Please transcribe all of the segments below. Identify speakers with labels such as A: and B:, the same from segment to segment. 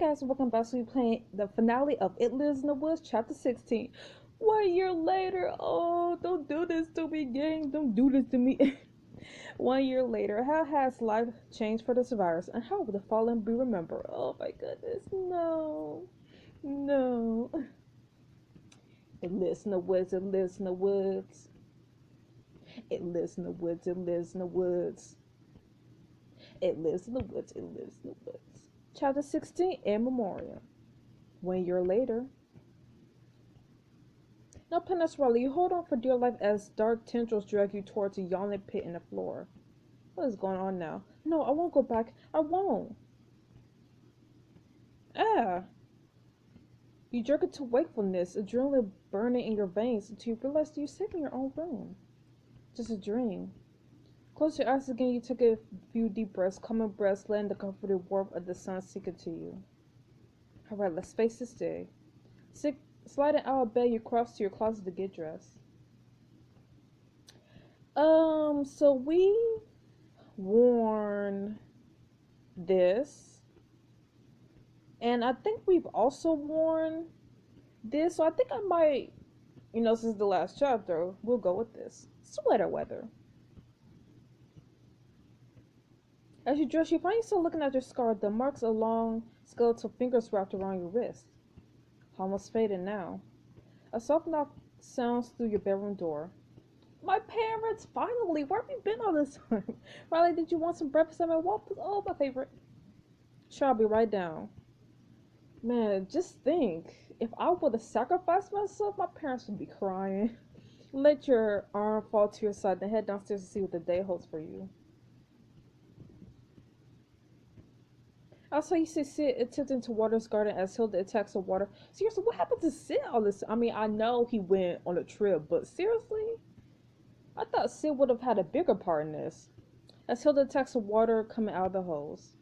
A: guys, welcome back. So we playing the finale of It Lives in the Woods, chapter 16. 1 year later, oh, don't do this to me, gang. Don't do this to me. 1 year later, how has life changed for the survivors, and how will the fallen be remembered? Oh my goodness, no, no. It lives in the woods. It lives in the woods. It lives in the woods. It lives in the woods. It lives in the woods. It lives in the woods. Chapter 16, In Memoriam. 1 year later. Now, Penisrella, you hold on for dear life as dark tendrils drag you towards a yawning pit in the floor. What is going on now? No, I won't go back. I won't. Ah! You jerk into wakefulness, adrenaline burning in your veins until you realize you're safe in your own room. Just a dream. Close your eyes again, you take a few deep breaths, calming breaths, letting the comforting warmth of the sun sink into you. Alright, let's face this day. Sliding out of bed, you cross to your closet to get dressed. So we worn this. And I think we've also worn this. So I think I might, since the last chapter, we'll go with this. Sweater weather. As you dress, you find yourself looking at your scar, the marks of long skeletal fingers wrapped around your wrist. Almost faded now. A soft knock sounds through your bedroom door. My parents, finally! Where have you been all this time? Riley, did you want some breakfast at my waffles? Oh, my favorite. Sure, I'll be right down. Man, just think. If I would have sacrificed myself, my parents would be crying. Let your arm fall to your side, then head downstairs to see what the day holds for you. Also, you see Sid attempting to water his garden as Hilda attacks the water. Seriously, what happened to Sid all this? I mean, I know he went on a trip, but seriously? I thought Sid would have had a bigger part in this. As Hilda attacks the water coming out of the hose.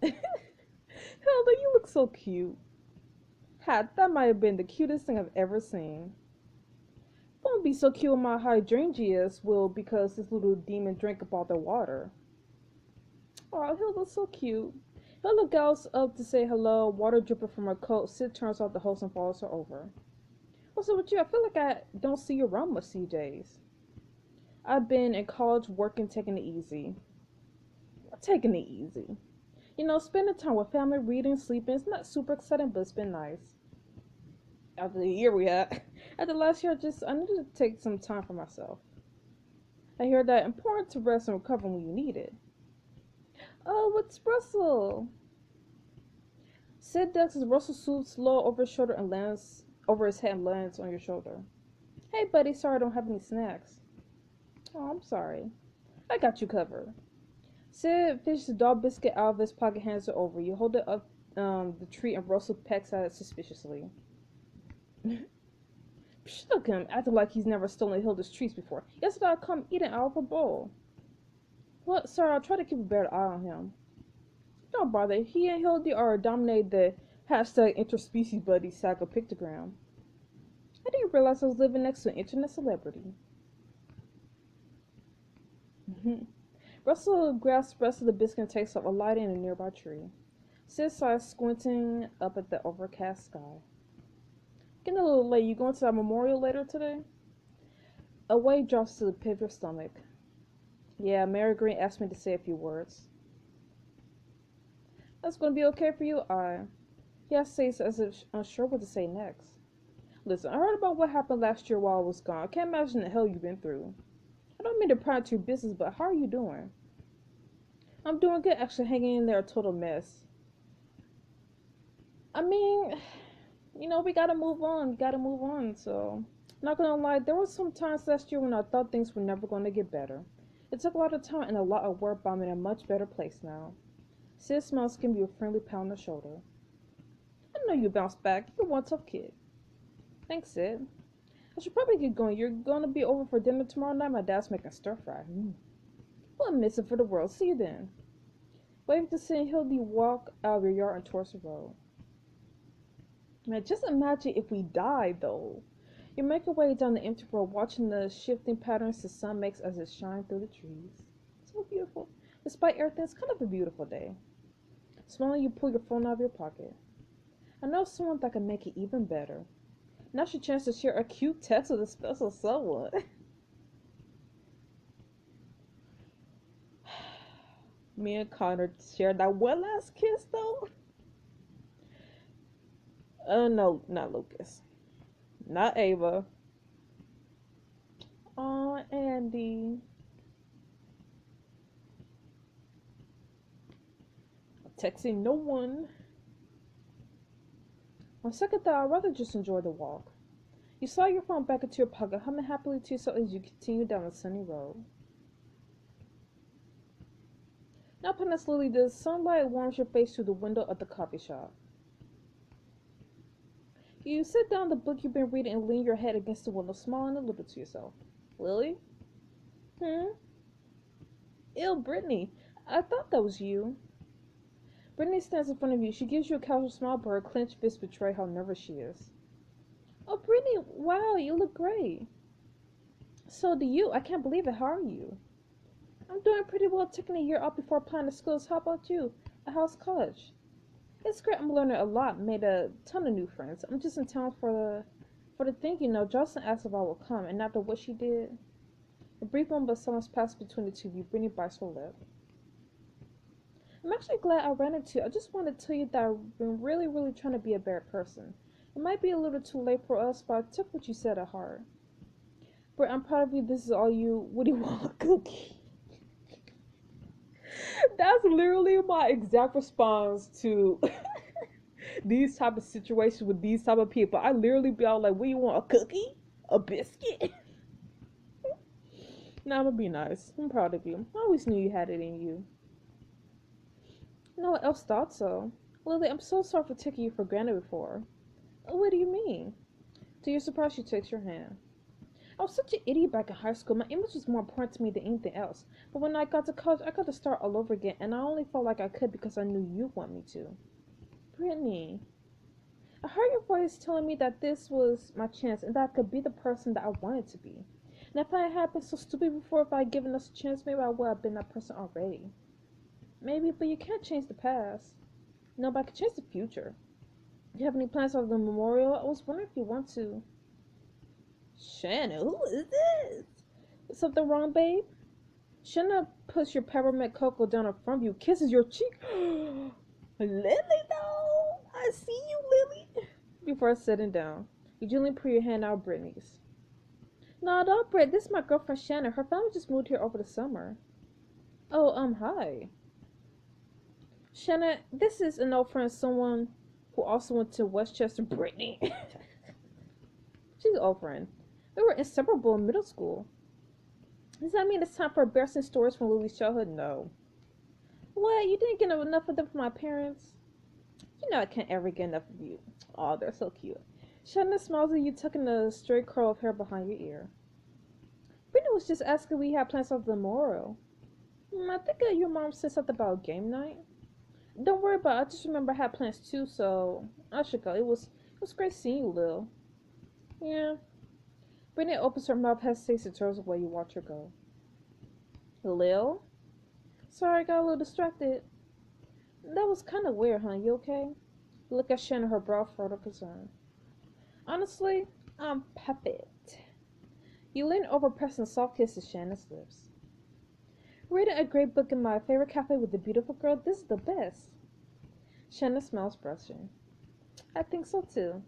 A: Hilda, you look so cute. That might have been the cutest thing I've ever seen. Won't be so cute when my hydrangeas will because this little demon drank up all the water. Oh, Hilda's so cute. Hilda gallops up to say hello, water dripping from her coat. Sid turns off the hose and follows her over. What's up with you? I feel like I don't see you around much these days. I've been in college working, taking it easy. Taking it easy. Spending time with family, reading, sleeping. It's not super exciting, but it's been nice. After the year we had. After last year, I needed to take some time for myself. I hear that important to rest and recover when you need it. Oh, what's Russell? Sid ducks as Russell swoops low over his shoulder and lands over his head and lands on your shoulder. Hey, buddy, sorry I don't have any snacks. Oh, I'm sorry. I got you covered. Sid fishes a dog biscuit out of his pocket, hands it over. You hold it up the treat, and Russell pecks at it suspiciously. Look at him, acting like he's never stolen Hilda's treats before. Yesterday I come eating out of a bowl. What, sir? I'll try to keep a better eye on him. Don't bother. He and Hildy are dominating the hashtag interspecies buddy saga pictogram. I didn't realize I was living next to an internet celebrity. Russell grabs the rest of the biscuit and takes up a light in a nearby tree. Sid sighs, squinting up at the overcast sky. Getting a little late. You going to that memorial later today? A weight drops to the pit of your stomach. Yeah, Mary Green asked me to say a few words. That's going to be okay for you? Yeah, says as if unsure what to say next. Listen, I heard about what happened last year while I was gone. I can't imagine the hell you've been through. I don't mean to pry into your business, but how are you doing? I'm doing good, actually hanging in there a total mess. I mean, we gotta move on, so. Not gonna lie, there were some times last year when I thought things were never gonna get better. It took a lot of time and a lot of work, but I'm in a much better place now. Sid smiles, giving you a friendly pound on the shoulder. I know you bounced back. You're one tough kid. Thanks, Sid. I should probably get going. You're gonna be over for dinner tomorrow night? My dad's making stir fry. Well, I'm missing for the world. See you then. Wave to Sid and Hildy walk out of your yard and towards the road. Man, just imagine if we died, though. You make your way down the empty road, watching the shifting patterns the sun makes as it shines through the trees. So beautiful. Despite everything, it's kind of a beautiful day. Smiling, you pull your phone out of your pocket. I know someone that can make it even better. Now's your chance to share a cute text with a special someone. Me and Connor shared that one last kiss, though. No, not Lucas. Not Ava. Aw, Andy. I'm texting no one. On second thought, I'd rather just enjoy the walk. You saw your phone back into your pocket, humming happily to yourself as you continue down the sunny road. Now, past Lily, the sunlight warms your face through the window of the coffee shop. You sit down the book you've been reading and lean your head against the window, smiling a little to yourself. Lily? Ew, Brittany. I thought that was you. Brittany stands in front of you. She gives you a casual smile, but her clenched fists betray how nervous she is. Oh, Brittany, wow, you look great. So do you. I can't believe it. How are you? I'm doing pretty well, taking a year off before applying to schools. How about you? How's college? It's great. I'm learning a lot. Made a ton of new friends. I'm just in town for the thing, you know. Jocelyn asked if I would come, and after what she did, a brief moment of silence passed between the two of you. Brittany bites her lip. I'm actually glad I ran into you. I just want to tell you that I've been really, really trying to be a better person. It might be a little too late for us, but I took what you said at heart. Britt, I'm proud of you. This is all you. What do you want? A cookie? That's literally my exact response to these type of situations with these type of people. I literally be all like, what do you want? A cookie? A biscuit? Nah, I'm gonna be nice. I'm proud of you. I always knew you had it in you. No one else thought so. Lily, I'm so sorry for taking you for granted before. What do you mean? To your surprise, she takes your hand. I was such an idiot back in high school. My image was more important to me than anything else. But when I got to college, I got to start all over again, and I only felt like I could because I knew you want me to. Brittany, I heard your voice telling me that this was my chance and that I could be the person that I wanted to be. And if I had been so stupid before, if I had given us a chance, maybe I would have been that person already. Maybe, but you can't change the past. No, but I can change the future. Do you have any plans for the memorial? I was wondering if you want to. Shanna, who is this? Something wrong, babe? Shanna puts your peppermint cocoa down in front of you, kisses your cheek. Lily, though! I see you, Lily! Before sitting down, you gently put your hand out Brittany's. No, don't, Britt. This is my girlfriend, Shanna. Her family just moved here over the summer. Oh, hi. Shanna, this is an old friend, someone who also went to Westchester. Brittany. She's an old friend. We were inseparable in middle school. Does that mean it's time for embarrassing stories from Lily's childhood? No. What? You didn't get enough of them from my parents? You know I can't ever get enough of you. Aw, they're so cute. Shanna smiles at you, tucking a straight curl of hair behind your ear. Brittany was just asking if we had plans for the memorial. I think your mom said something about game night. Don't worry about it. I just remember I had plans too, so I should go. It was great seeing you, Lil. Yeah. Brittany opens her mouth, hesitates, and turns away. You watch her go. Lil? Sorry, I got a little distracted. That was kind of weird, huh? You okay? You look at Shannon, her brow furrowed of concern. Honestly, I'm perfect. You lean over, pressing a soft kiss to Shannon's lips. Reading a great book in my favorite cafe with a beautiful girl, this is the best. Shannon smiles, brushing. I think so too.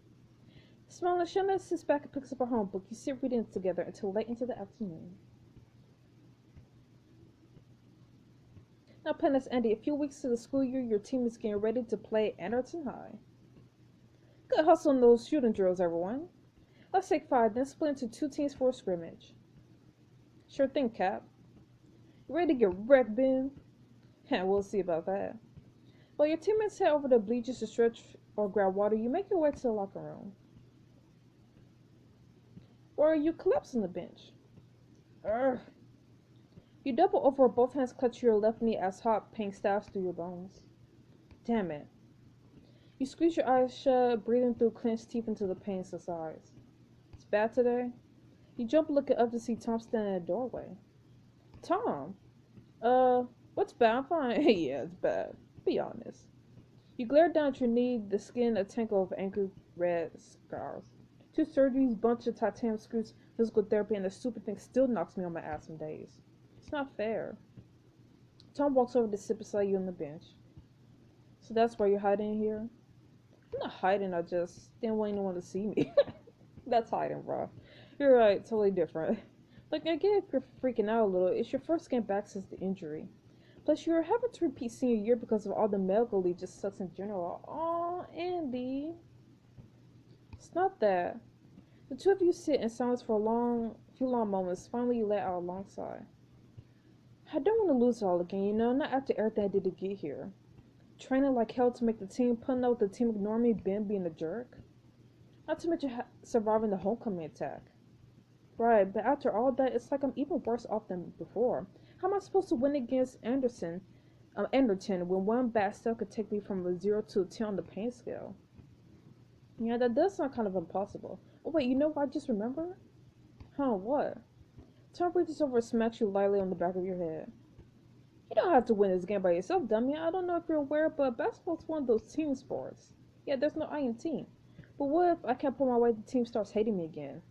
A: Smiling, Shannon sits back and picks up her home book. You sit reading it together until late into the afternoon. Now, Penance Andy, a few weeks to the school year, your team is getting ready to play Anderton High. Good hustle on those shooting drills, everyone. Let's take 5, then split into 2 teams for a scrimmage. Sure thing, Cap. You ready to get wrecked, Ben? Yeah, we'll see about that. While your teammates head over the bleachers to stretch or grab water, you make your way to the locker room. Or you collapse on the bench. Urgh. You double over, both hands clutch your left knee as hot pain stabs through your bones. Damn it. You squeeze your eyes shut, breathing through clenched teeth until the pain subsides. It's bad today? You jump looking up to see Tom standing in the doorway. Tom? What's bad? I'm fine. Yeah, it's bad. Be honest. You glare down at your knee, the skin a tangle of angry red scars. 2 surgeries, bunch of titanium screws, physical therapy, and the stupid thing still knocks me on my ass some days. It's not fair. Tom walks over to sit beside you on the bench. So that's why you're hiding here? I'm not hiding, I just didn't want anyone to see me. That's hiding, bro. You're right, totally different. Like, I get if you're freaking out a little. It's your first game back since the injury. Plus, you're having to repeat senior year because of all the medical leave just sucks in general. Aw, Andy. It's not that. The two of you sit in silence for a few long moments. Finally, you let out a long sigh. I don't want to lose it all again, you know, not after everything I did to get here. Training like hell to make the team, putting out the team ignoring me, Ben being a jerk. Not to mention surviving the homecoming attack. Right, but after all that, it's like I'm even worse off than before. How am I supposed to win against Anderton when one bad step could take me from a 0 to a 10 on the pain scale? Yeah, that does sound kind of impossible. Oh wait, you know what I just remembered? Huh, what? Tom reaches over and smacks you lightly on the back of your head. You don't have to win this game by yourself, dummy. I don't know if you're aware, but basketball's one of those team sports. Yeah, there's no I in team. But what if I can't pull my weight, the team starts hating me again?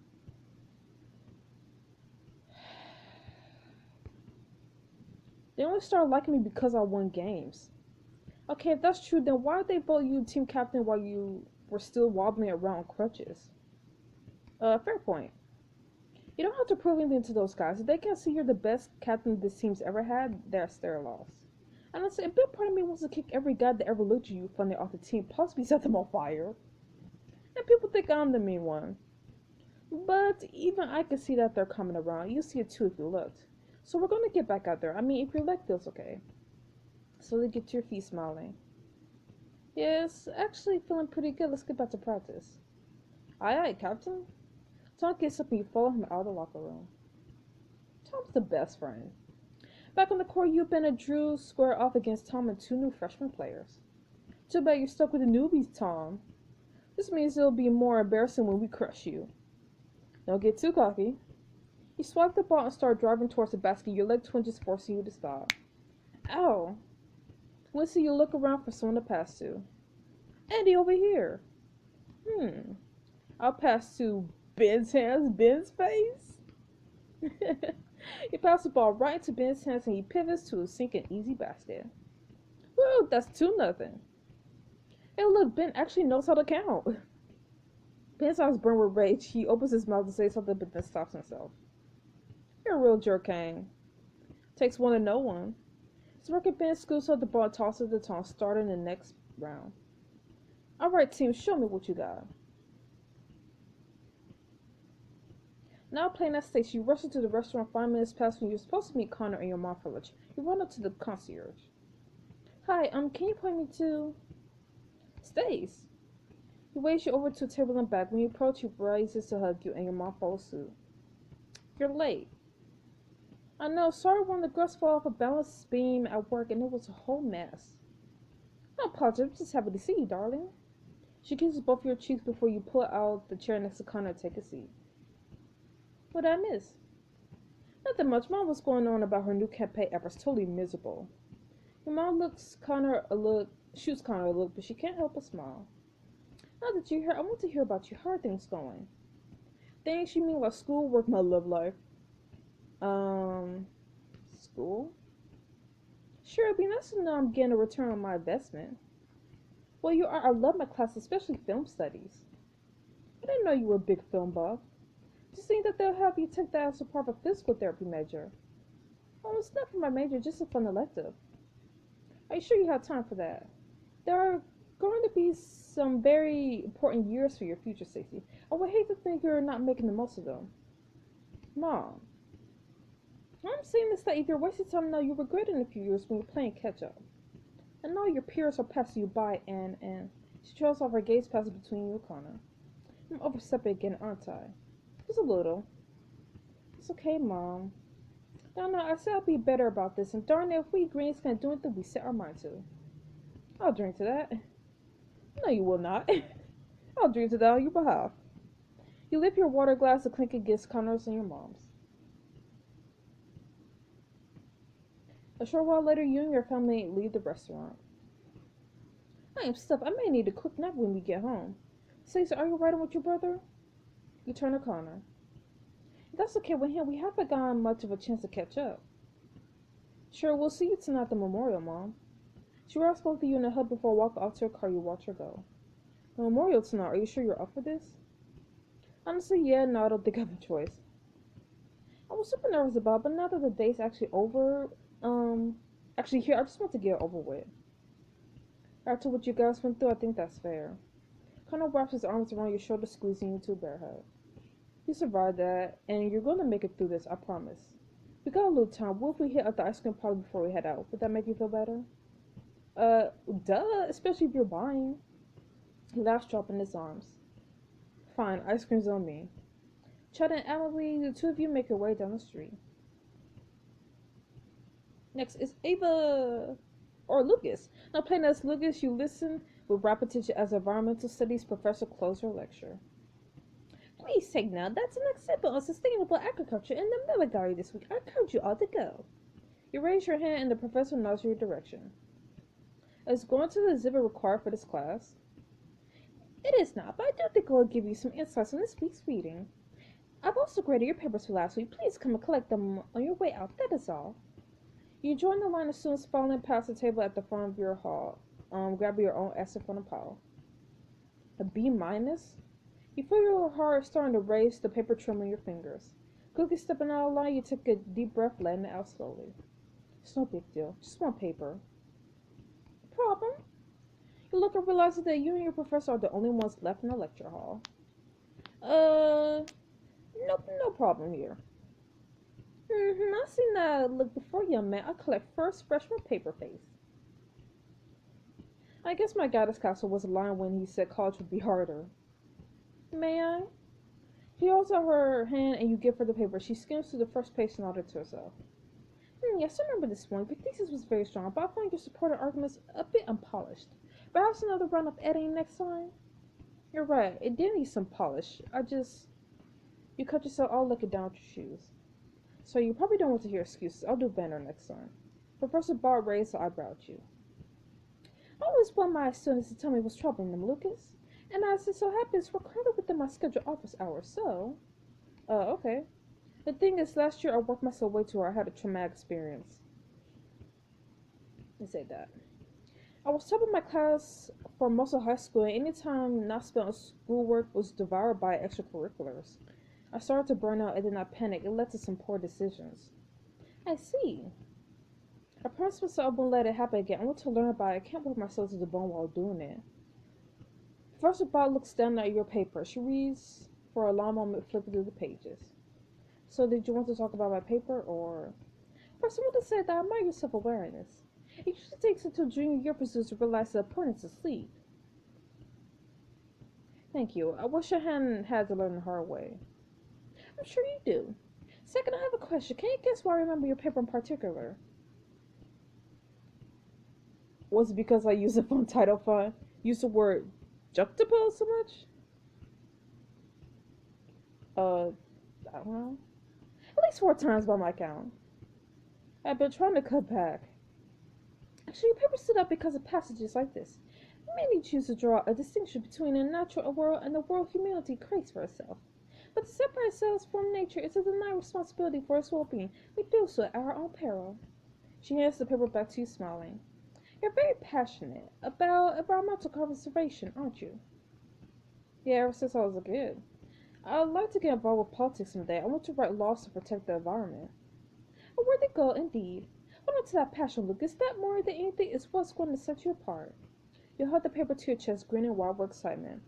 A: They only started liking me because I won games. Okay, if that's true, then why did they vote you team captain while you were still wobbling around on crutches? Fair point. You don't have to prove anything to those guys. If they can't see you're the best captain this team's ever had, that's their loss. And I'd say a big part of me wants to kick every guy that ever looked at you funny off the team, possibly set them on fire. And people think I'm the mean one. But even I can see that they're coming around. You see it too if you looked. So we're gonna get back out there. I mean, if your leg feels okay. Slowly get to your feet, smiling. Yes, actually feeling pretty good. Let's get back to practice. Aye, aye, Captain. Tom gets up and you follow him out of the locker room. Tom's the best friend. Back on the court, you, Ben, and Drew square off against Tom and 2 new freshman players. Too bad you're stuck with the newbies, Tom. This means it'll be more embarrassing when we crush you. Don't get too cocky. You swipe the ball and start driving towards the basket, your leg twinges forcing you to stop. Ow! Wincing, you look around for someone to pass to. Andy, over here! I'll pass to Ben's hands, Ben's face. You pass the ball right into Ben's hands and he pivots to a sinking easy basket. Woo, that's 2-0. Hey look, Ben actually knows how to count. Ben's eyes burn with rage. He opens his mouth to say something but then stops himself. You're a real jerk, Kang. Takes one to know one. Smirking, Ben scoops up the ball and tosses it to Tom, starting the next round. Alright, team, show me what you got. Now playing that stage, you rush into the restaurant 5 minutes past when you're supposed to meet Connor and your mom for lunch. You run up to the concierge. Hi, can you point me to Stace? He waves you over to a table and back. When you approach, he rises to hug you and your mom follows suit. You're late. I know, sorry when the girls fell off a balance beam at work and it was a whole mess. No apologize, I'm just happy to see you, darling. She kisses both your cheeks before you pull out the chair next to Connor and take a seat. What did I miss? Nothing much. Mom was going on about her new campaign efforts, totally miserable. Your mom shoots Connor a look, but she can't help but smile. Now that you're here, I want to hear about you. How are things going? Things you mean like school, work, my love life? School? Sure, it'd be nice to know I'm getting a return on my investment. Well, you are. I love my class, especially film studies. I didn't know you were a big film buff. Just think that they'll have you take that as a part of a physical therapy major. Oh, it's not for my major, just a fun elective. Are you sure you have time for that? There are going to be some very important years for your future, Stacey. I would hate to think you're not making the most of them. Mom. I'm saying this that if you're wasting time now, you'll regret it in a few years when you're playing catch up. I know your peers are passing you by and she trails off her gaze passes between you and Connor. I'm overstepping again, aren't I? Just a little. It's okay, Mom. No, I said I'll be better about this, and darn it, if we Greens can't do anything we set our mind to. I'll drink to that. No, you will not. I'll drink to that on your behalf. You lift your water glass to clink against Connor's and your mom's. A short while later, you and your family leave the restaurant. I am stuffed. I may need a quick nap when we get home. Stacey, are you riding with your brother? You turn a corner. That's okay with him. We haven't gotten much of a chance to catch up. Sure, we'll see you tonight at the memorial, Mom. She wraps both of you in a hug before walking off to her car. You watch her go. The memorial tonight. Are you sure you're up for this? Honestly, yeah. No, I don't think I have a choice. I was super nervous about it, but now that the date's actually over, actually here, I just want to get it over with. After what you guys went through, I think that's fair. Connor wraps his arms around your shoulder, squeezing you to bear hug. You survived that, and you're gonna make it through this, I promise. We got a little time. What if we hit up the ice cream parlor before we head out? Would that make you feel better? Duh, especially if you're buying. He laughs, dropping his arms. Fine, ice cream's on me. Chad and Emily, the two of you make your way down the street. Next is Ava, or Lucas. Now playing as Lucas, you listen with rapt attention as environmental studies professor closes her lecture. Please take now, that's an example of sustainable agriculture in the military this week. I encourage you all to go. You raise your hand and the professor nods your direction. Is going to the exhibit required for this class? It is not, but I do think it will give you some insights on this week's reading. I've also graded your papers for last week. Please come and collect them on your way out. That is all. You join the line of students filing past the table at the front of your hall. Grab your own essay from the pile. A B minus? You feel your heart starting to race, the paper trembling your fingers. Quickly stepping out of line, you take a deep breath, letting it out slowly. It's no big deal. Just one paper. Problem? You look and realize that you and your professor are the only ones left in the lecture hall. Nope, no problem here. I seen that look before, young man. I collect first freshman paper face. I guess my guidance counselor was lying when he said college would be harder. May I? She holds out her hand and you give her the paper. She skims through the first page and nodded to herself. Yes, I remember this one. Your thesis was very strong, but I find your supporting arguments a bit unpolished. Perhaps another round of editing next time? You're right, it did need some polish. You cut yourself all looking down at your shoes. So you probably don't want to hear excuses. I'll do better next time. Professor Bart raised her eyebrow at you. I always want my students to tell me what's troubling them, Lucas. And as it so happens, we're currently within my scheduled office hours, so... okay. The thing is, last year I worked myself way too hard. I had a traumatic experience. Let's say that. I was top of my class for most of high school, and any time not spent on schoolwork was devoured by extracurriculars. I started to burn out and did not panic. It led to some poor decisions. I see. I promised myself I wouldn't let it happen again. I want to learn about it. I can't work myself to the bone while doing it. Professor Bob looks down at your paper. She reads for a long moment, flipping through the pages. So did you want to talk about my paper, or... First, I want to say that I admire your self-awareness. It usually takes until junior year pursuits to realize the opponent's asleep. Thank you. I wish I hadn't had to learn the hard way. I'm sure you do. Second, I have a question. Can you guess why I remember your paper in particular? Was it because I used the font title font? Used the word juxtapose so much? I don't know. At least 4 times by my count. I've been trying to cut back. Actually, your paper stood up because of passages like this. Many choose to draw a distinction between a natural world and the world humanity creates for itself. But to separate ourselves from nature is to deny responsibility for its well-being. We do so at our own peril. She hands the paper back to you, smiling. You're very passionate about environmental conservation, aren't you? Yeah, ever since I was a kid. I'd like to get involved with politics someday. I want to write laws to protect the environment. A worthy goal, indeed. Hold on to that passion, Lucas. That more than anything is what's going to set you apart. You held the paper to your chest, grinning wild with excitement.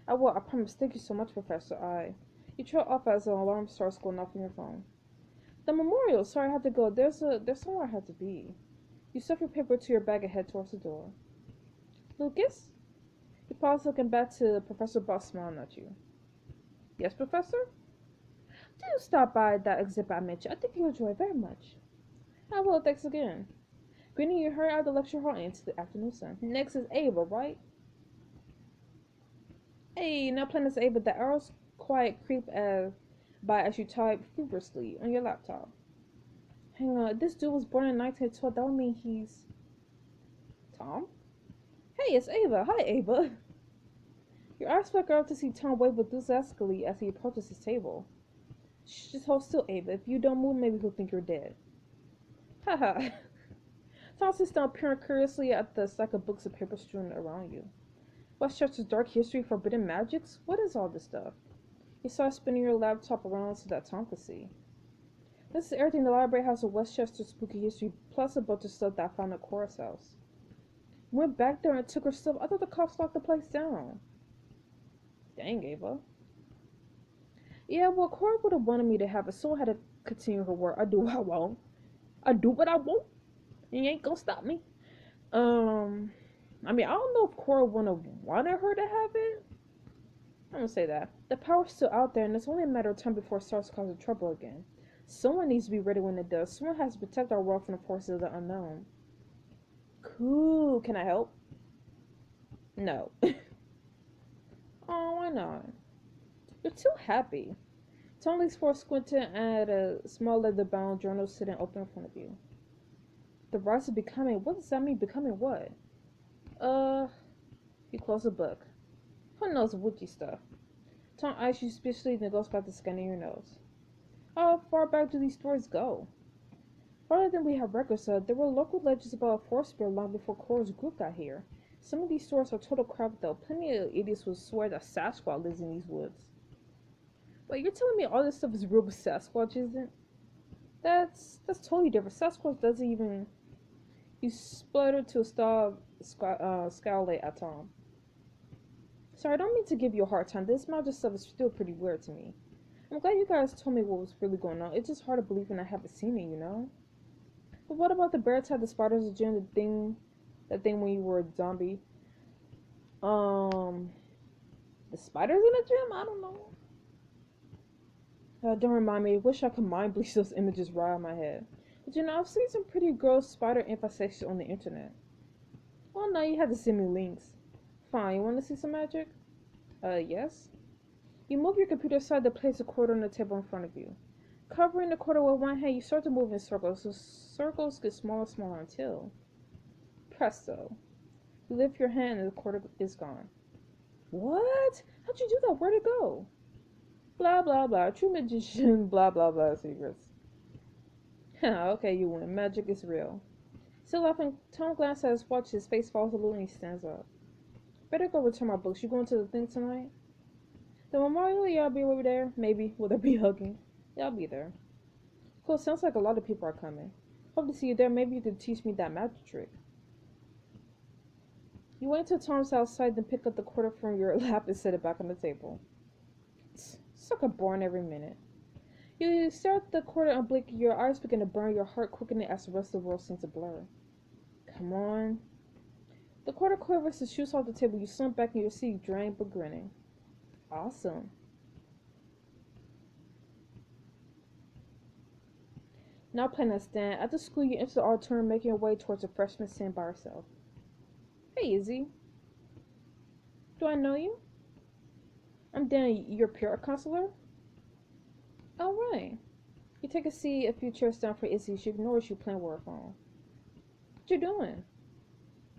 A: I will, I promise. Thank you so much, Professor. You trail off as an alarm starts going off on your phone. The memorial. Sorry, I have to go. There's somewhere I have to be. You stuff your paper to your bag and head towards the door. Lucas? You pause, looking back to Professor Boss smiling at you. Yes, Professor? Do stop by that exhibit I mentioned. I think you'll enjoy it very much. I will, thanks again. Grinning, you hurry out of the lecture hall and into the afternoon sun. Next is Ava, right? Hey, now playing as Ava, the arrows quiet creep by as you type feverishly on your laptop. Hang on, this dude was born in 1912. That would mean he's... Tom? Hey, it's Ava. Hi, Ava. Your eyes flicker up to see Tom wave enthusiastically as he approaches his table. Shh, just hold still, Ava. If you don't move, maybe he'll think you're dead. Haha. Tom sits down, peering curiously at the stack of books and papers strewn around you. Westchester's dark history, forbidden magics? What is all this stuff? You saw spinning your laptop around so that Tom could see. This is everything the library has of Westchester's spooky history, plus a bunch of stuff that I found at Cora's house. Went back there and took her stuff. I thought the cops locked the place down. Dang, Ava. Yeah, well, Cora would have wanted me to have it, so I had to continue her work. I do what I want. I do what I want. You ain't gonna stop me. I mean, I don't know if Cora would have wanted her to have it. I'm gonna say that. The power's still out there, and it's only a matter of time before it starts causing trouble again. Someone needs to be ready when it does. Someone has to protect our world from the forces of the unknown. Cool. Can I help? No. Oh, why not? You're too happy. Tom leans forward, squinting at a small leather-bound journal sitting open in front of you. The rise of becoming. What does that mean? Becoming what? You close the book. Who knows witchy stuff? Tom eyes you suspiciously, then goes back to scanning your nose. How far back do these stories go? Farther than we have records of, there were local legends about a forest spirit long before Cora's group got here. Some of these stories are total crap, though. Plenty of idiots will swear that Sasquatch lives in these woods. Wait, you're telling me all this stuff is real, but Sasquatch isn't? That's totally different. Sasquatch doesn't even. You spluttered to a scowl at Tom. Sorry, I don't mean to give you a hard time. This magic stuff is still pretty weird to me. I'm glad you guys told me what was really going on. It's just hard to believe when I haven't seen it, you know? But what about the bear attack, the spiders, the gym, that thing when you were a zombie? The spiders in the gym? I don't know. Don't remind me. I wish I could mind bleach those images right out of my head. But you know, I've seen some pretty gross spider infestations on the internet. Well, no, you have to send me links. Fine, you want to see some magic? Yes. You move your computer aside to place a quarter on the table in front of you. Covering the quarter with one hand, you start to move in circles. The circles get smaller and smaller until... presto. You lift your hand and the quarter is gone. What? How'd you do that? Where'd it go? Blah, blah, blah. True magician, blah, blah, blah, secrets. Okay, you win. Magic is real. Still laughing, Tom glances at his watch. His face falls a little and he stands up. Better go return my books. You going to the thing tonight? The memorial? Yeah, I'll be over there. Maybe. Will there be hugging? Yeah, I'll be there. Cool, sounds like a lot of people are coming. Hope to see you there. Maybe you could teach me that magic trick. You wait until Tom's outside, then pick up the quarter from your lap and set it back on the table. It's sucker born every minute. You stare at the quarter and blink, your eyes begin to burn, your heart quickening as the rest of the world seems to blur. Come on. The quarter quivers and shoots off the table. You slump back in your seat, drained but grinning. Awesome. Now playing a stand. At the school, you enter the auditorium, making your way towards a freshman sitting by herself. Hey, Izzy. Do I know you? I'm Dan, your PR counselor. All right. You take a seat a few chairs down for Izzy. She ignores you playing with her phone. What you doing?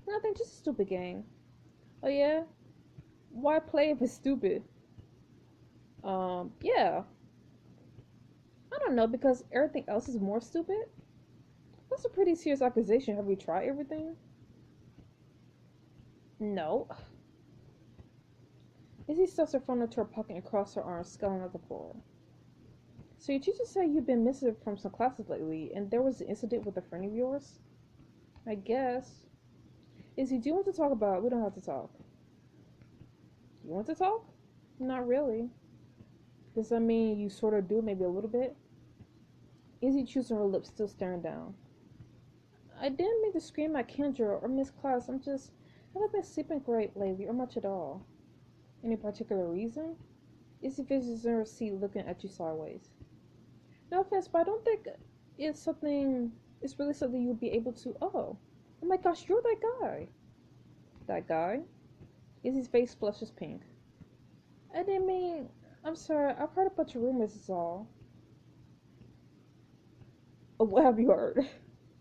A: Nothing, just a stupid game. Oh yeah? Why play if it's stupid? Yeah. I don't know, because everything else is more stupid? That's a pretty serious accusation. Have we tried everything? No. Izzy stuffs her phone into her pocket and crosses her arms, scowling at the floor. So your teacher said you've been missing from some classes lately, and there was an incident with a friend of yours? I guess. Izzy, do you want to talk about it? We don't have to talk. You want to talk? Not really. Does that mean you sort of do, maybe a little bit? Izzy chews on her lips, still staring down. I didn't mean to scream at Kendra or Miss Claus. I haven't been sleeping great lately, or much at all. Any particular reason? Izzy visits in her seat, looking at you sideways. No offense, but I don't think it's really something you would be able to. Oh my gosh, you're that guy. That guy? Izzy's face flushes pink. I didn't mean. I'm sorry, I've heard a bunch of rumors, is all. Oh, what have you heard?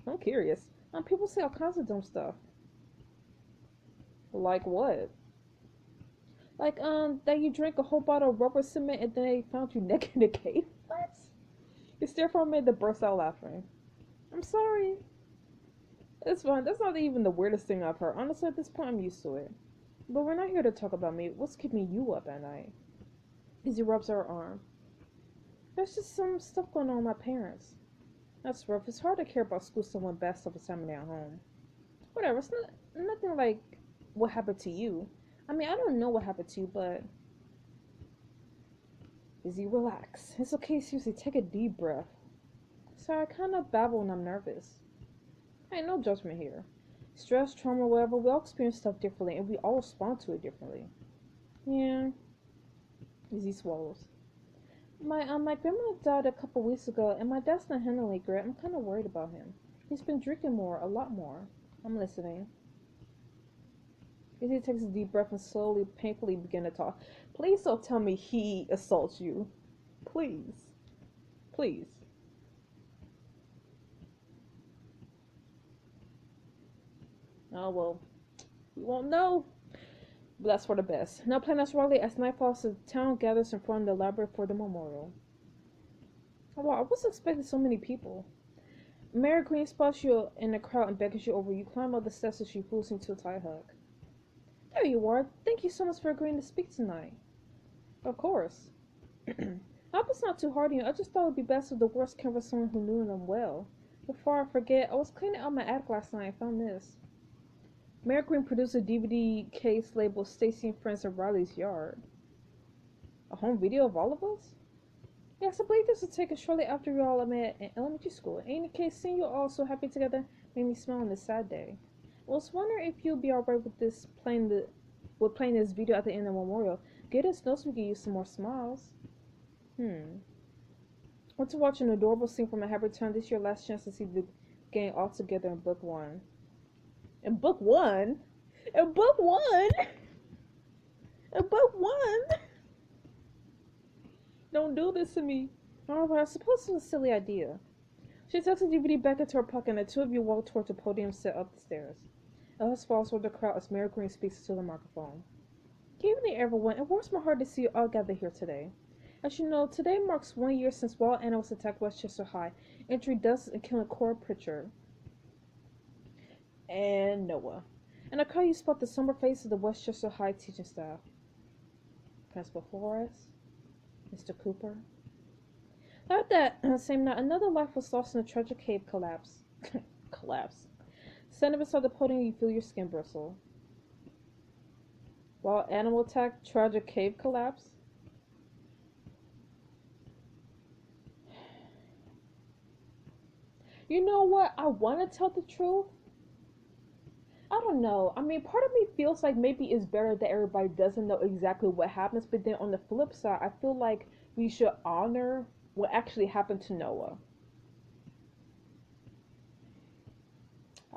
A: I'm curious. People say all kinds of dumb stuff. Like what? Like, that you drank a whole bottle of rubber cement and then they found you naked in a cave? What? It's therefore made to burst out laughing. I'm sorry. It's fine. That's not even the weirdest thing I've heard. Honestly, at this point, I'm used to it. But we're not here to talk about me. What's keeping you up at night? Izzy rubs her arm. There's just some stuff going on with my parents. That's rough. It's hard to care about school stuff when bad stuff is happening at home. Whatever. It's not nothing like what happened to you. I mean, I don't know what happened to you, but Izzy, relax. It's okay. Seriously, take a deep breath. Sorry, I kind of babble when I'm nervous. Ain't no judgment here. Stress, trauma, whatever, we all experience stuff differently, and we all respond to it differently. Yeah. Izzy swallows. My grandmother died a couple weeks ago, and my dad's not handling it great. I'm kind of worried about him. He's been drinking more, a lot more. I'm listening. Izzy takes a deep breath and slowly, painfully begin to talk. Please don't tell me he assaults you. Please. Please. Oh, well, we won't know. But that's for the best. Now plan us rightly as night falls, the town gathers in front of the library for the memorial. Oh, wow, I wasn't expecting so many people. Mary Green spots you in the crowd and beckons you over. You climb up the steps as she pulls into a tight hug. There you are. Thank you so much for agreeing to speak tonight. Of course. I hope it's not too hard on you. I just thought it would be best if the worst came from someone who knew them well. Before I forget, I was cleaning out my attic last night and found this. Mary Green produced a DVD case labeled Stacy and Friends in Riley's Yard. A home video of all of us? Yes, I believe this was taken shortly after you all met in elementary school. In any case, seeing you all so happy together made me smile on this sad day. I was wondering if you'd be alright with this playing this video at the end of the memorial. Get us know so we can use some more smiles. Want to watch an adorable scene from a happy time. This is your last chance to see the gang all together in book one. In book one? In book one? In book one? Don't do this to me. Alright, I suppose it's a silly idea. She tucks the DVD back into her pocket and the two of you walk towards the podium set up the stairs. Ellis falls toward the crowd as Mary Green speaks to the microphone. Good evening, everyone. It warms my heart to see you all gathered here today. As you know, today marks 1 year since wild animals attacked Westchester High, injuring dozens and killing Cora Pritchard and Noah. And I call you spot the somber face of the Westchester High teaching staff. Principal Flores, Mr. Cooper. Like that same night, another life was lost in a tragic cave collapse. Standing beside the podium, you feel your skin bristle. Wild animal attack, tragic cave collapse. You know what? I want to tell the truth. I don't know. I mean, part of me feels like maybe it's better that everybody doesn't know exactly what happens, but then on the flip side, I feel like we should honor what actually happened to Noah.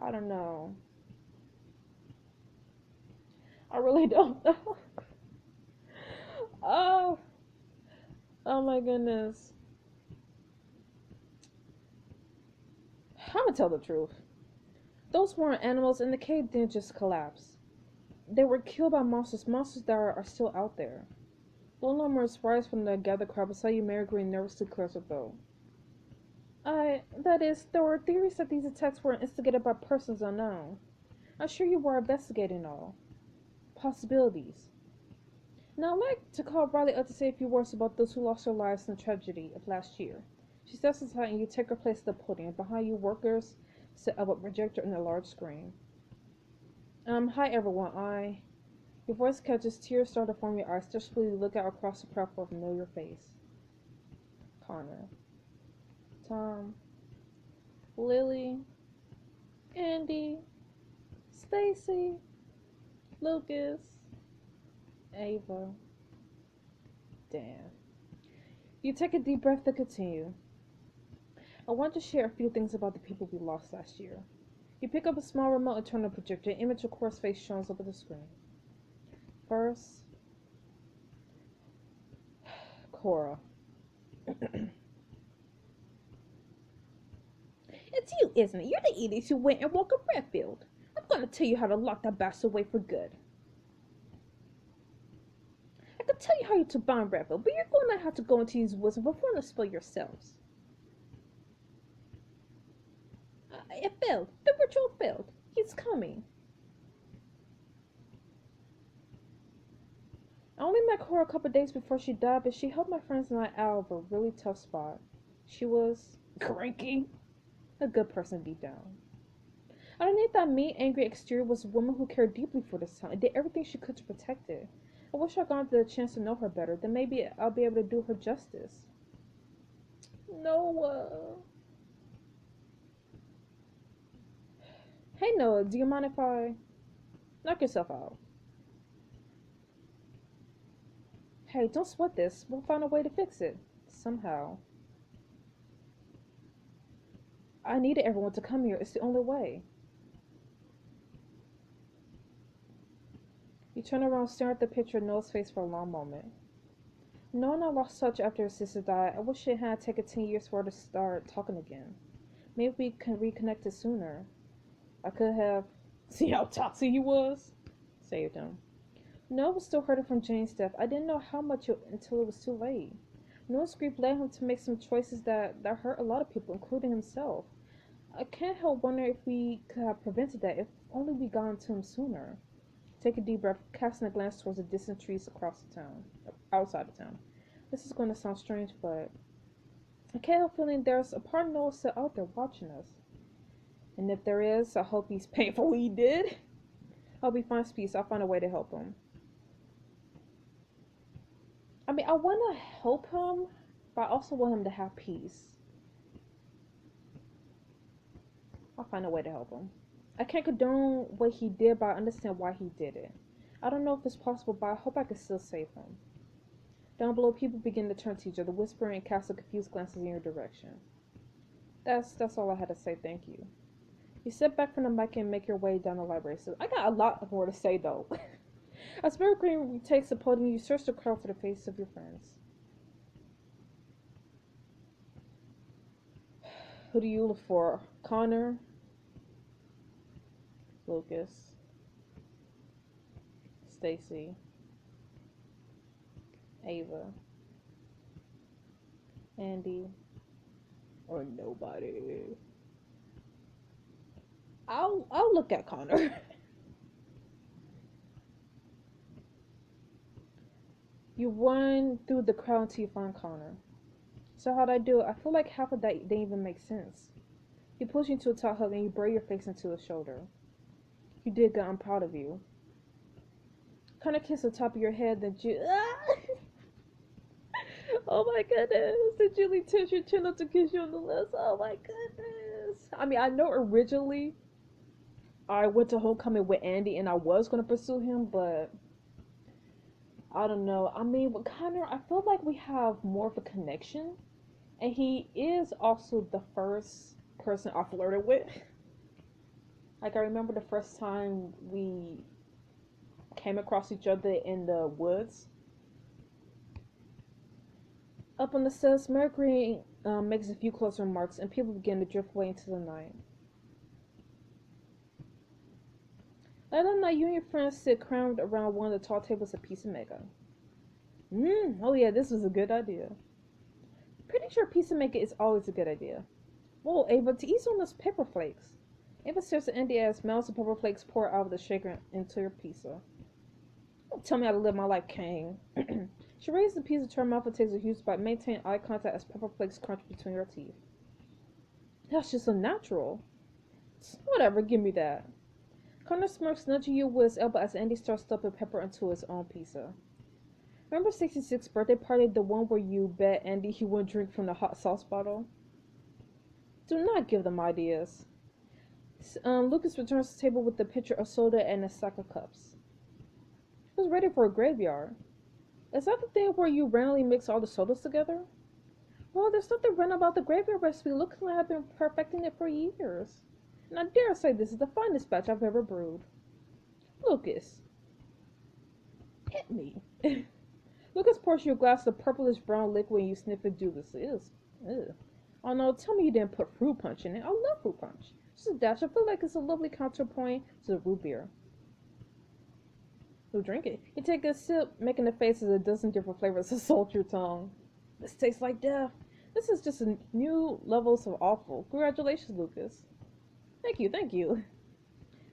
A: I don't know. I really don't know. Oh, oh my goodness. I'm gonna tell the truth. Those weren't animals, and the cave didn't just collapse. They were killed by monsters that are still out there. Low numbers rise from the gathered crowd beside you. Mary Green nervously clears her throat. That is, there were theories that these attacks were instigated by persons unknown. I'm sure you were investigating all possibilities. Now I'd like to call Riley up to say a few words about those who lost their lives in the tragedy of last year. She steps aside and you take her place at the podium. Behind you, workers set up a projector and a large screen. Hi everyone, Your voice catches, tears start to form your eyes. Desperately you look out across the crowd for a familiar face. Connor. Tom. Lily. Andy. Stacy. Lucas. Ava. Dan. You take a deep breath to continue. I want to share a few things about the people we lost last year. You pick up a small remote and turn the projector. An image of Cora's face shows up on the screen. First, Cora. It's you, isn't it? You're the idiot who went and woke up Redfield. I'm going to tell you how to lock that bastard away for good. tell you how you took Bomb Rapper, but you're going to have to go into these woods before you spill yourselves. It failed. The ritual failed. He's coming. I only met her a couple days before she died, but she helped my friends and I out of a really tough spot. She was cranky. A good person deep down. Underneath that mean, angry exterior was a woman who cared deeply for this town and did everything she could to protect it. I wish I'd gotten the chance to know her better. Then maybe I'll be able to do her justice. Noah. Hey Noah, do you mind if I knock yourself out? Hey, don't sweat this. We'll find a way to fix it. Somehow. I needed everyone to come here. It's the only way. You turn around, staring at the picture of Noah's face for a long moment. Noah and I lost touch after his sister died. I wish it had taken 10 years for her to start talking again. Maybe we can reconnect it sooner. I could have... See how toxic he was? Saved him. Noah was still hurting from Jane's death. I didn't know how much until it was too late. Noah's grief led him to make some choices that hurt a lot of people, including himself. I can't help wonder if we could have prevented that, if only we got to him sooner. Take a deep breath, casting a glance towards the distant trees across the town, outside the town. This is going to sound strange, but I can't help feeling there's a part of Noah still out there watching us. And if there is, I hope he's painfully dead. I hope he finds peace. I'll find a way to help him. I mean, I want to help him, but I also want him to have peace. I'll find a way to help him. I can't condone what he did, but I understand why he did it. I don't know if it's possible, but I hope I can still save him. Down below, people begin to turn to each other, whispering and casting confused glances in your direction. That's all I had to say. Thank you. You step back from the mic and make your way down the library. So I got a lot more to say, though. As Mary Green retakes the podium, you search the crowd for the faces of your friends. Who do you look for? Connor? Lucas? Stacy? Ava? Andy? Or nobody? I'll look at Connor. You run through the crowd until you find Connor. So how'd I do it? I feel like half of that didn't even make sense. He pulls you into a tight hug and you bury your face into his shoulder. You did good. I'm proud of you. Connor kissed the top of your head, then oh my goodness. Then Julie tips your chin up to kiss you on the lips. Oh my goodness. I mean, I know originally I went to homecoming with Andy and I was going to pursue him, but I don't know. I mean, with Connor, I feel like we have more of a connection. And he is also the first person I flirted with. Like, I remember the first time we came across each other in the woods. Up on the stairs, Mary Green makes a few close remarks, and people begin to drift away into the night. Later that night, you and your friends sit crammed around one of the tall tables of pizza maker. Oh yeah, this was a good idea. Pretty sure pizza maker is always a good idea. Whoa, Ava, to ease on those pepper flakes. Ava stares at Andy as mounds of pepper flakes pour out of the shaker into your pizza. Don't tell me how to live my life, King. She raises the pizza to her mouth and takes a huge bite, maintaining eye contact as pepper flakes crunch between her teeth. That's just unnatural. Whatever, give me that. Connor smirks, nudging you with his elbow as Andy starts stuffing pepper into his own pizza. Remember 66's birthday party, the one where you bet Andy he wouldn't drink from the hot sauce bottle? Do not give them ideas. Lucas returns to the table with the pitcher of soda and a stack of cups. He was ready for a graveyard. Is that the thing where you randomly mix all the sodas together? Well, there's nothing random about the graveyard recipe. Looks like I've been perfecting it for years. And I dare say this is the finest batch I've ever brewed. Lucas. Hit me. Lucas pours you a glass of purplish brown liquid and you sniff it dubiously. Ew. Oh no, tell me you didn't put fruit punch in it. I love fruit punch. Just a dash. I feel like it's a lovely counterpoint to the root beer. You'll drink it. You take a sip, making a face as a dozen different flavors assault your tongue. This tastes like death. This is just a new levels of awful. Congratulations, Lucas. Thank you, thank you.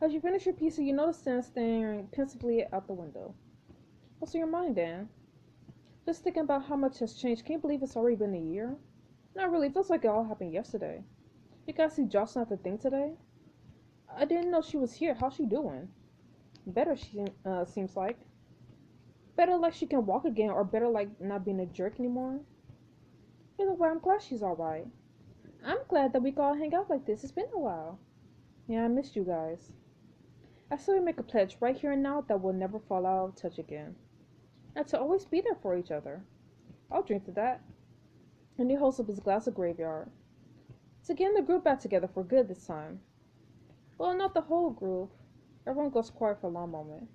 A: As you finish your pizza, you notice Dan staring pensively out the window. What's on your mind, Dan? Just thinking about how much has changed. Can't believe it's already been a year. Not really. It feels like it all happened yesterday. You guys see Jocelyn at the thing today? I didn't know she was here. How's she doing? Better, she seems like. Better like she can walk again, or better like not being a jerk anymore. Either way, I'm glad she's alright. I'm glad that we can all hang out like this. It's been a while. Yeah, I missed you guys. I still make a pledge right here and now that we'll never fall out of touch again. And to always be there for each other. I'll drink to that. And he holds up his glass of graveyard. It's getting the group back together for good this time. Well, not the whole group. Everyone goes quiet for a long moment.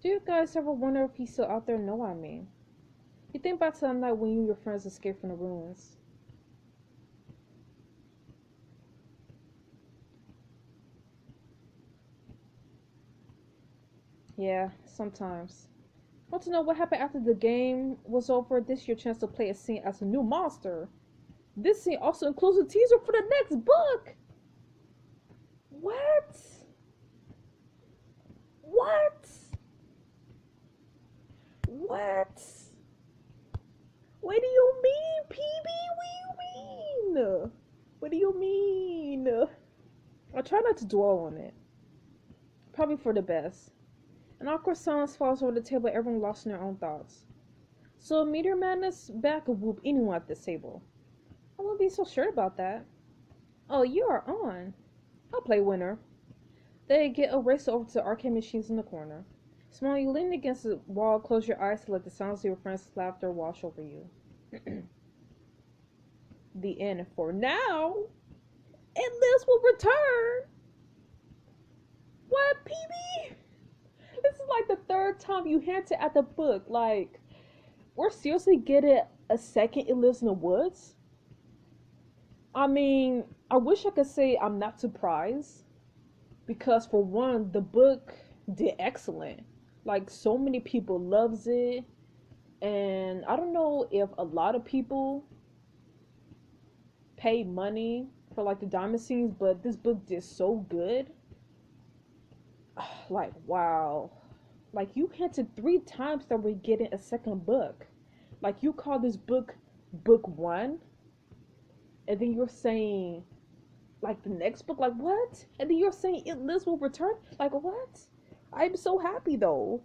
A: Do you guys ever wonder if he's still out there? No, I mean. You think back to that night when you and your friends escaped from the ruins. Yeah, sometimes. Want to know what happened after the game was over? This is your chance to play a scene as a new monster. This scene also includes a teaser for the next book! What? What? What? What do you mean, PB? What do you mean? What do you mean? I try not to dwell on it. Probably for the best. An awkward silence falls over the table, everyone lost in their own thoughts. So Meteor Madness back could whoop anyone at this table. I wouldn't be so sure about that. Oh, you are on. I'll play winner. They get erased over to the arcade machines in the corner. Small, you lean against the wall, close your eyes to let the sounds of your friends' laughter wash over you. The end for now. And Liz will return. What, PB? This is like the third time you hinted at the book. Like, we're seriously getting a second It Lives in the Woods? I mean, I wish I could say I'm not surprised. Because for one, the book did excellent. Like, so many people loves it. And I don't know if a lot of people pay money for like the diamond scenes, but this book did so good. Like, wow. Like, you hinted 3 times that we're getting a second book. Like, you call this book book 1, and then you're saying like the next book, like what? And then you're saying It Lives will return? Like, what? I'm so happy though.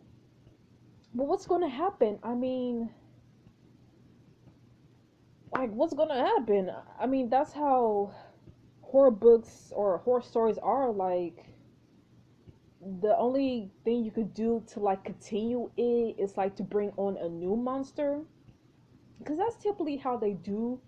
A: But what's gonna happen? I mean, like, what's gonna happen? I mean, that's how horror books or horror stories are. Like, the only thing you could do to like continue it is like to bring on a new monster, because that's typically how they do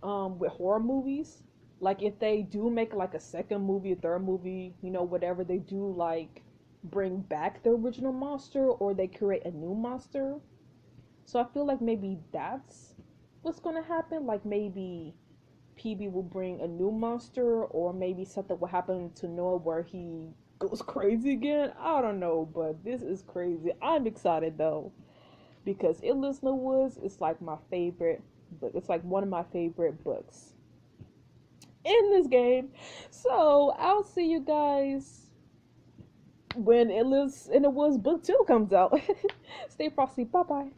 A: with horror movies. Like, if they do make like a second movie, a third movie, you know, whatever, they do like bring back the original monster or they create a new monster. So I feel like maybe that's what's gonna happen. Like, maybe PB will bring a new monster, or maybe something will happen to Noah where he goes crazy again. I don't know, but this is crazy. I'm excited though, because It Lives in the Woods is like my favorite book. It's like one of my favorite books in this game. So I'll see you guys when It Lives in the Woods book 2 comes out. Stay frosty. Bye bye.